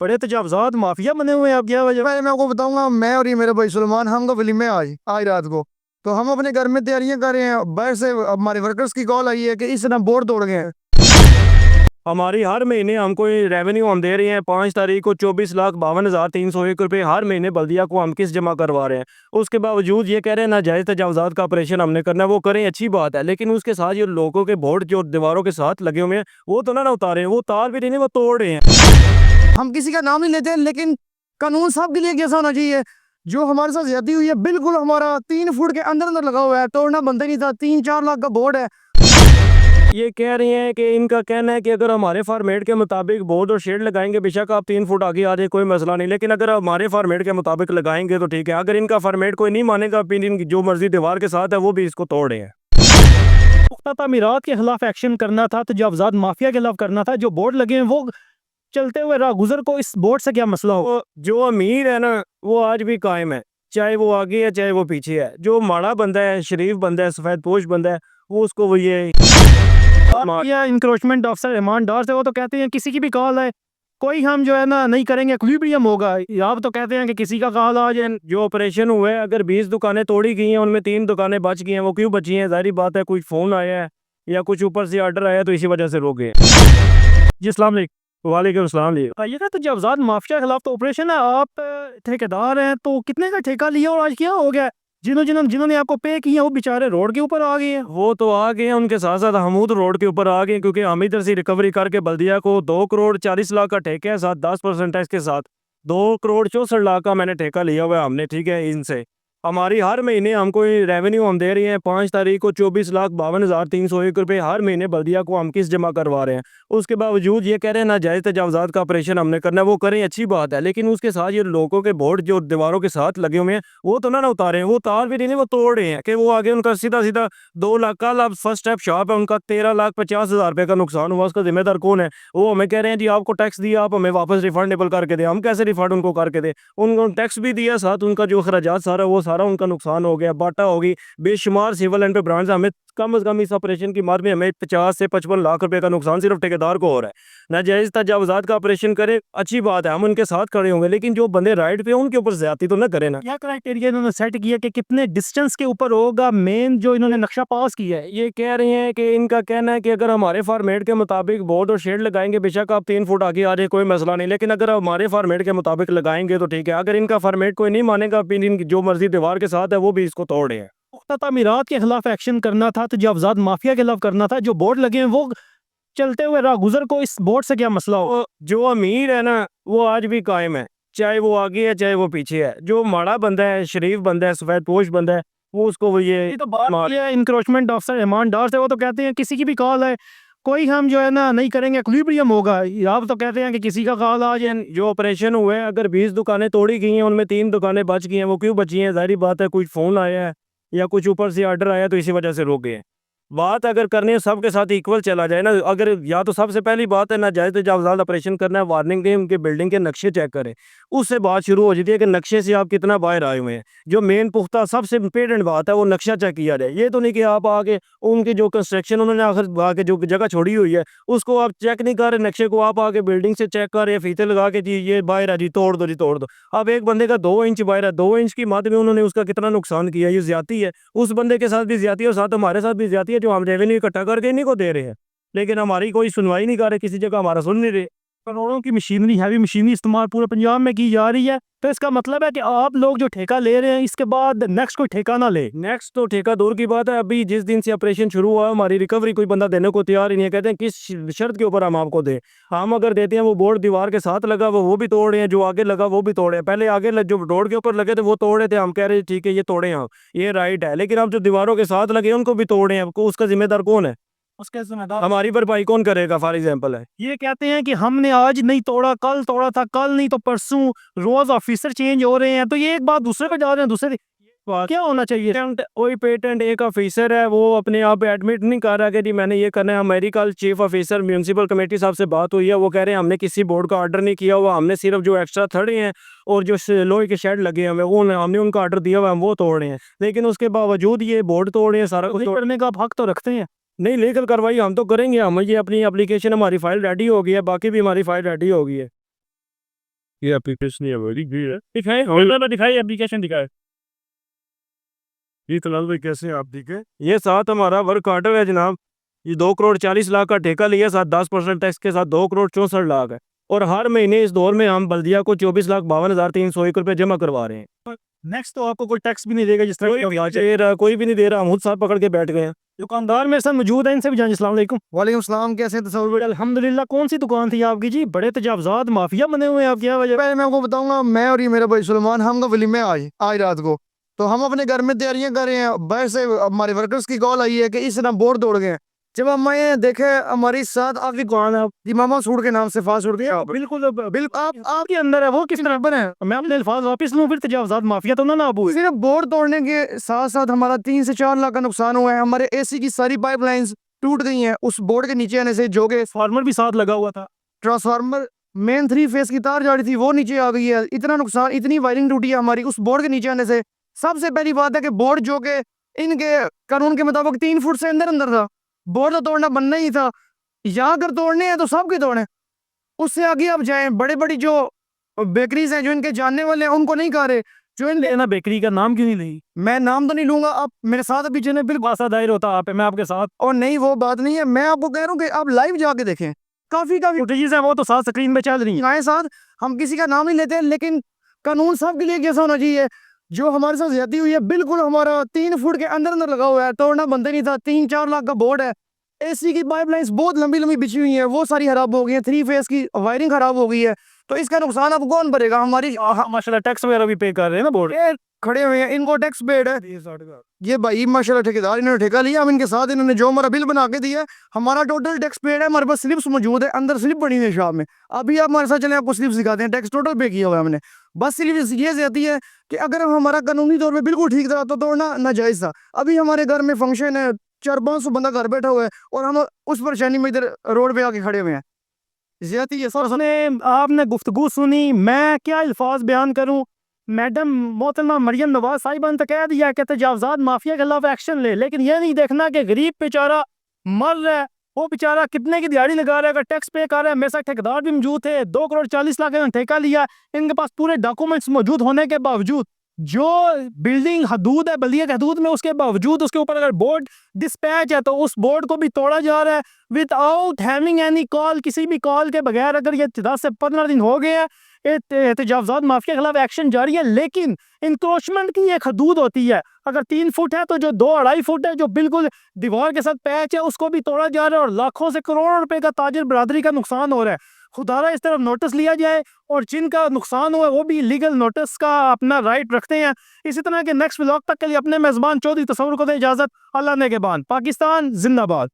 बड़े तजावजात माफिया बने हुए हैं आप, क्या वजह? भाई मैं आपको बताऊंगा, मैं और ये मेरा भाई सुलेमान, हम तो फिल्म में आज आज रात को, तो हम अपने घर में तैयारियां कर रहे हैं। बाहर से हमारे वर्कर्स की कॉल आई है कि इस तरह बोर्ड तोड़ गए हैं। हमारी हर महीने हमको रेवेन्यू हम दे रहे हैं 5 तारीख को 24,52,301 रुपये हर महीने बल्दिया को हम किस जमा करवा रहे हैं। उसके बावजूद ये कह रहे हैं नाजायज़ तजावजात का ऑपरेशन हमने करना है, वो करें अच्छी बात है, लेकिन उसके साथ ये लोगों के बोर्ड जो दीवारों के साथ लगे हुए हैं वो तो ना उतारे, वो तार भी नहीं, वो तोड़ रहे हैं। हम किसी का नाम नहीं लेते, लेकिन कानून साहब के लिए कैसा होना चाहिए? जो हमारे साथ ज्यादती हुई है, बिल्कुल हमारा 3 फुट के अंदर अंदर लगा हुआ है, तोड़ना बनता ही नहीं था। 3-4 लाख का बोर्ड है। ये कह रहे हैं कि इनका कहना है कि अगर हमारे फॉर्मेट के मुताबिक बोर्ड और शेड लगाएंगे, बेशक आप 3 फुट आगे आ जाए कोई मसला नहीं, लेकिन अगर हमारे फॉर्मेट के मुताबिक लगाएंगे तो ठीक है। अगर इनका फॉर्मेट कोई नहीं मानेगा, फिर इनकी जो मर्जी दीवार के साथ है वो भी इसको तोड़ रहे हैं। पुख्ता तामीरात के खिलाफ एक्शन करना था, तजावजात माफिया के खिलाफ करना था। जो बोर्ड लगे हैं वो चलते हुए राहगुजर को इस बोर्ड से क्या मसला हो? जो अमीर है ना वो आज भी कायम है, चाहे वो आगे है चाहे वो पीछे है। जो माड़ा बंदा है, शरीफ बंदा है, सफेद पोश बंदा है, वो उसको वो ये या इंक्रोचमेंट ऑफिसर ईमानदार से वो तो कहते हैं किसी की भी कॉल है, कोई हम जो है ना नहीं करेंगे, इक्विलिब्रियम होगा। आप तो कहते हैं कि किसी का कॉल आ जाए। जो ऑपरेशन हुआ है, अगर 20 दुकानें तोड़ी गई हैं उनमें 3 दुकानें बच गई हैं, वो क्यों बची हैं? जाहिर बात है कुछ फ़ोन आया है या कुछ ऊपर से ऑर्डर आया तो इसी वजह से रोक गए। जी अस्सलाम वालेकुम। वालेकुम अस्सलाम जी। ये ना तजावजात माफिया के खिलाफ तो ऑपरेशन है। आप ठेकेदार हैं तो कितने का ठेका लिया और आज क्या हो गया? जिन्होंने आपको पे किया वो बेचारे रोड के ऊपर आ गए हैं। वो तो आ गए हैं, उनके साथ साथ हम तो रोड के ऊपर आ गए, क्योंकि हम इधर से रिकवरी करके बल्दिया को 2 करोड़ 40 लाख का ठेका है, साथ 10% है इसके साथ। 2 करोड़ 64 लाख का मैंने ठेका लिया हुआ है हमने, ठीक है। इनसे हमारी हर महीने हमको रेवेन्यू हम दे रहे हैं 5 तारीख को 24,52,301 रुपये हर महीने बल्दिया को हम किस जमा करवा रहे हैं। उसके बावजूद ये कह रहे हैं नाजायज़ तजावजात का ऑपरेशन हमने करना है, वो करें अच्छी बात है, लेकिन उसके साथ ये लोगों के बोर्ड जो दीवारों के साथ लगे हुए हैं वो तो ना उतारे, वो तार भी नहीं, वो तोड़ रहे हैं कि वो आगे उनका सीधा सीधा 2 लाख। कल अब फर्स्ट स्टेप शॉप है, उनका 13,50,000 रुपये का नुकसान हुआ, उसका जिम्मेदार कौन है? वो हमें कह रहे हैं जी आपको टैक्स दिया, आप हमें वापस रिफंडेबल करके दें। हम कैसे रिफंड उनको करके दें? उनको टैक्स भी दिया, साथ उनका जो खराजात सारा वो सारा उनका नुकसान हो गया, बाटा होगी, बेशुमार सिविल एंड पे ब्रांड्स। हमें कम से कम इस ऑपरेशन की मार में हमें 50 से 55 लाख रुपए का नुकसान सिर्फ ठेकेदार को हो रहा है। नाजायज़ तजावजात का ऑपरेशन करे अच्छी बात है, हम उनके साथ खड़े होंगे, लेकिन जो बंदे राइट पे उनके ऊपर ज्यादती तो ना करें ना। क्या क्राइटेरिया इन्होंने सेट किया कि कितने डिस्टेंस के ऊपर होगा मेन जो इन्होंने नक्शा पास किया है? ये कह रहे हैं कि इनका कहना है कि अगर हमारे फॉर्मेट के मुताबिक बोर्ड और शेड लगाएंगे, बेशक आप 3 फुट आगे आ जाए कोई मसला नहीं, लेकिन अगर हमारे फॉर्मेट के मुताबिक लगाएंगे तो ठीक है। अगर इनका फॉर्मेट कोई नहीं मानेगा, फिर इनकी जो मर्जी दीवार के साथ है वो भी इसको तोड़ रहे हैं। पुख्ता तामीरात के खिलाफ एक्शन करना था, तजावजात माफिया के खिलाफ करना था। जो बोर्ड लगे हैं वो चलते हुए राहगुजर को इस बोर्ड से क्या मसला हो? जो अमीर है ना वो आज भी कायम है, चाहे वो आगे है चाहे वो पीछे है। जो माड़ा बंदा है, शरीफ बंदा है, सफेद पोश बंदा है, वो उसको वो ये तो बात है इंक्रोचमेंट ऑफिसर ईमानदार से वो तो कहते हैं किसी की भी कॉल है, कोई हम जो है ना नहीं करेंगे, इक्विलिब्रियम होगा। आप तो कहते हैं कि किसी का कॉल आ जाए। जो ऑपरेशन हुआ है, अगर 20 दुकानें तोड़ी गई हैं उनमें 3 दुकानें बच गई हैं, वो क्यों बची हैं? जाहिर बात है कुछ फ़ोन आया है या कुछ ऊपर से ऑर्डर आया तो इसी वजह से रोक गए। बात अगर करनी है सबके साथ इक्वल चला जाए ना, अगर या तो सबसे पहली बात है नाजायज़ तजावुज़ात ऑपरेशन करना है, वार्निंग दें, उनके बिल्डिंग के नक्शे चेक करें। उससे बात शुरू हो जाती है कि नक्शे से आप कितना बाहर आए हुए हैं। जो मेन पुख्ता सबसे इम्पोर्टेंट बात है वो नक्शा चेक किया जाए। ये तो नहीं कि आप आके उनकी जो कंस्ट्रक्शन उन्होंने आखिर आके जो जगह छोड़ी हुई है उसको आप चेक नहीं कर रहे, नक्शे को आप आके बिल्डिंग से चेक कर रहे हैं, फीते लगा के जी ये बाहर है जी तोड़ दो जी तोड़ दो। अब एक बंदे का 2 इंच बाहर है, 2 इंच की मद में उन्होंने उसका कितना नुकसान किया, ये ज़्यादती है। उस बंदे के साथ भी ज़्यादती है और साथ हमारे साथ भी ज़्यादती है जो हम रेवेन्यू इकट्ठा करके इन्हीं को दे रहे हैं, लेकिन हमारी कोई सुनवाई नहीं कर रहे, किसी जगह हमारा सुन नहीं रहे। करोड़ों की मशीनरी, हैवी मशीनरी इस्तेमाल पूरे पंजाब में की जा रही है, तो इसका मतलब है कि आप लोग जो ठेका ले रहे हैं इसके बाद नेक्स्ट कोई ठेका ना ले। नेक्स्ट तो ठेका दूर की बात है, अभी जिस दिन से ऑपरेशन शुरू हुआ हमारी रिकवरी कोई बंदा देने को तैयार ही नहीं है। कहते हैं किस शर्त के ऊपर हम आपको दें? हम अगर देते हैं वो बोर्ड दीवार के साथ लगा वो भी तोड़ रहे हैं, जो आगे लगा वो भी तोड़े हैं। पहले आगे जो रोड के ऊपर लगे थे वो तोड़ रहे थे, हम कह रहे थे ठीक है ये तोड़े हम, ये राइट है, लेकिन अब जो दीवारों के साथ लगे उनको भी तोड़े हैं। उसका जिम्मेदार कौन है? उसके जिम्मेदार हमारी भरपाई कौन करेगा? फॉर एग्जाम्पल है, ये कहते हैं कि हमने आज नहीं तोड़ा, कल तोड़ा था, कल नहीं तो परसों, रोज ऑफिसर चेंज हो रहे हैं, तो ये एक बात दूसरे पे जा रहे हैं। दूसरे क्या होना चाहिए? कोई पेटेंट एक ऑफिसर है वो अपने आप एडमिट नहीं कर रहा कि जी मैंने ये करना है। हमारी कल चीफ ऑफिसर म्यूनसिपल कमेटी साहब से बात हुई है, वो कह रहे हैं हमने किसी बोर्ड का ऑर्डर नहीं किया हुआ, हमने सिर्फ जो एक्स्ट्रा थड़े हैं और जो लोहे के शेड लगे हुए वो हमने उनका ऑर्डर दिया हुआ है, हम वो तोड़ रहे हैं। लेकिन उसके बावजूद ये बोर्ड तोड़ रहे हैं, सारा कुछ तोड़ने का हक तो रखते हैं। नहीं, लीगल कार्रवाई हम तो करेंगे, हम ये अपनी एप्लीकेशन हमारी फाइल रेडी हो गई है, बाकी भी हमारी फाइल रेडी हो गई है। ये एप्लीकेशन है वेरी गुड दिखाए होल्डर में दिखाए एप्लीकेशन दिखाए ये कलाल भाई कैसे आप दिखे ये साथ हमारा वर्क ऑर्डर है जनाब ये 2 करोड़ 40 लाख का ठेका लिया साथ 10% टैक्स के साथ 2 करोड़ 64 लाख है और हर महीने इस दौर में हम बल्दिया को 24,52,301 रुपए जमा करवा रहे हैं। नेक्स्ट तो आपको कोई टैक्स भी नहीं देगा जिस कोई भी नहीं दे रहा हम खुद साथ पकड़ के बैठ गए हैं। दुकानदार मेरे साथ मौजूद है, इनसे भी जान। अस्सलाम वालेकुम। वालेकुम सलाम। कैसे तस्वीर? अल्हम्दुलिल्लाह। कौन सी दुकान थी आपकी जी? बड़े तजावजात माफिया बने हुए हैं आप, क्या वजह? पहले मैं आपको बताऊंगा, मैं और ये मेरा भाई सुलेमान, हम का फिल्म में आज रात को तो हम अपने घर में तैयारियां कर रहे हैं। बाहर से हमारे वर्कर्स की कॉल आई है कि इस तरह बोर्ड तोड़ गए। जब हम आए देखे हमारी साथ आपकी दुकान है इमामा सूट के नाम से, फास्ट सूट के। बिल्कुल बिल्कुल आपके अंदर है वो किस तरह बने? मैं अपने अल्फाज वापस लूं, फिर तजावजात माफिया तो ना अबू। सिर्फ बोर्ड तोड़ने के साथ साथ हमारा 3 से 4 लाख का नुकसान हुआ है। हमारे एसी की सारी पाइपलाइंस टूट गई हैं उस बोर्ड के नीचे आने से, जो कि फार्मर भी साथ लगा हुआ था। ट्रांसफार्मर मेन 3 फेस की तार जा रही थी वो नीचे आ गई है। इतना नुकसान, इतनी वायरिंग टूटी है हमारी उस बोर्ड के नीचे आने से। सबसे पहली बात है कि बोर्ड जो कि इनके कानून के मुताबिक 3 फुट से अंदर अंदर था, बोर्ड तो तोड़ना बनना ही था। यहाँ अगर तोड़ने हैं तो सबके तोड़े। उससे आगे आप जाएं, बड़े बड़ी जो बेकरीज हैं जो इनके जानने वाले हैं उनको नहीं कह रहे। जो इन लेना बेकरी का नाम क्यों नहीं ली? मैं नाम तो नहीं लूंगा, आप मेरे साथ अभी चले, बिल्कुल आसा दायर होता आप, मैं आपके साथ। और नहीं वो बात नहीं है, मैं आपको कह रहा हूँ कि आप लाइव जाके देखें। काफी फुटेजेस हैं वो तो साथ स्क्रीन पे चल रही हैं। साथ हम किसी का नाम नहीं लेते, लेकिन कानून सबके लिए जैसा होना चाहिए। जो हमारे साथ ज्यादती हुई है, बिल्कुल हमारा 3 फुट के अंदर अंदर लगा हुआ है, तोड़ना बनता नहीं था। 3-4 लाख का बोर्ड है। एसी की पाइपलाइंस बहुत लंबी लंबी बिछी हुई है, वो सारी खराब हो गई है। 3 फेस की वायरिंग खराब हो गई है, तो इसका नुकसान अब कौन भरेगा? हमारी माशाल्लाह टैक्स वगैरह भी पे कर रहे हैं ना बोर्ड खड़े हुए हैं, इनको टैक्स पेड है। ये भाई माशाल्लाह ठेकेदार, इन्होंने ठेका लिया, हम इनके साथ, इन्होंने जो हमारा बिल बना के दिया, हमारा टोटल टैक्स पेड है। हमारे पास स्लिप्स मौजूद है, अंदर स्लिप बनी हुई है शॉप में। अभी आप हमारे साथ चले, आपको स्लिप दिखाते हैं, टैक्स टोटल पे किया हुआ है हमने। बस स्लिप ये जाती है कि अगर हमारा कानूनी तौर पर बिल्कुल ठीक था तो तोड़ना नाजायज था। अभी हमारे घर में फंक्शन है, 400-500 बंदा घर बैठा हुआ है और हम उस परेशानी में इधर रोड पे आके खड़े हुए हैं। ज्यादती है सर। आपने गुफ्तगू सुनी, मैं क्या अल्फाज बयान करूं। मैडम मोहतरमा मरियम नवाज साहिबा ने तो कह दिया कि तजावजात माफिया के खिलाफ एक्शन ले, लेकिन ये नहीं देखना कि गरीब बेचारा मर रहा है, वो बेचारा कितने की दिहाड़ी लगा रहा है, अगर टैक्स पे कर रहा है। मेरे साथ ठेकेदार भी मौजूद थे, 2 करोड़ 40 लाख का ठेका लिया। इनके पास पूरे डॉक्यूमेंट्स मौजूद होने के बावजूद, जो बिल्डिंग हदूद है बल्दिया के हदूद में, उसके बावजूद उसके ऊपर अगर बोर्ड डिस्पैच है तो उस बोर्ड को भी तोड़ा जा रहा है विदाउट हैविंग एनी कॉल। किसी भी कॉल के बगैर अगर ये 10 से 15 दिन हो गए हैं, तजावजात माफिया के खिलाफ एक्शन जारी है। लेकिन इंक्रोचमेंट की एक हदूद होती है। अगर 3 फुट है तो जो 2-2.5 फुट है, जो बिल्कुल दीवार के साथ पैच है, उसको भी तोड़ा जा रहा है और लाखों से करोड़ों रुपए का ताजिर बरादरी का नुकसान हो रहा है। खुदारा इस तरफ नोटिस लिया जाए और जिनका नुकसान हुआ वो भी लीगल नोटिस का अपना राइट रखते हैं। इसी तरह के नेक्स्ट व्लॉग तक के लिए अपने मेजबान चौधरी तस्वुर को दे इजाजत। अल्लाह ने के बाद पाकिस्तान जिंदाबाद।